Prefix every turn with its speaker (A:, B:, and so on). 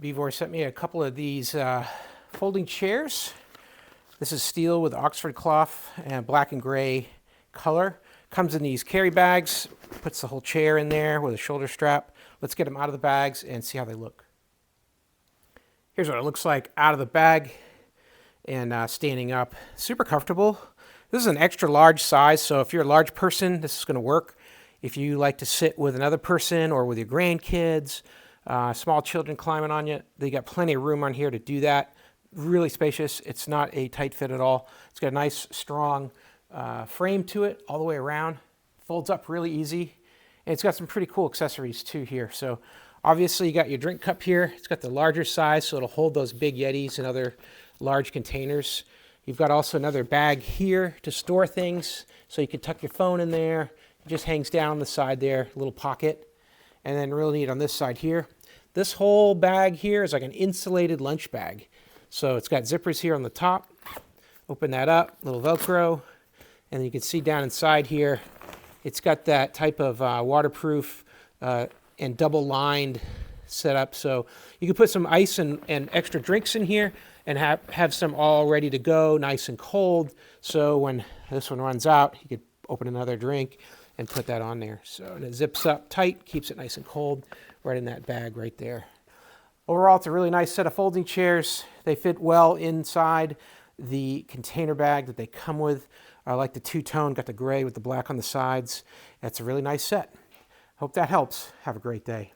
A: VEVOR sent me a couple of these folding chairs. This is steel with Oxford cloth and black and gray color. Comes in these carry bags, puts the whole chair in there with a shoulder strap. Let's get them out of the bags and see how they look. Here's what it looks like out of the bag and standing up. Super comfortable. This is an extra large size, so if you're a large person, this is going to work. If you like to sit with another person or with your grandkids, small children climbing on you, they got plenty of room on here to do that. Really spacious. It's not a tight fit at all. It's got a nice, strong frame to it all the way around. Folds up really easy. And it's got some pretty cool accessories too here. So obviously you got your drink cup here. It's got the larger size, so it'll hold those big Yetis and other large containers. You've got also another bag here to store things, so you can tuck your phone in there. It just hangs down the side there, a little pocket. And then real neat on this side here. This whole bag here is like an insulated lunch bag. So it's got zippers here on the top. Open that up, little Velcro. And then you can see down inside here, it's got that type of waterproof and double lined setup. So you can put some ice and extra drinks in here and have some all ready to go, nice and cold. So when this one runs out, you could open another drink and put that on there. So and it zips up tight, keeps it nice and cold right in that bag right there. Overall, it's a really nice set of folding chairs. They fit well inside the container bag that they come with. I like the two-tone, got the gray with the black on the sides. It's a really nice set. Hope that helps. Have a great day.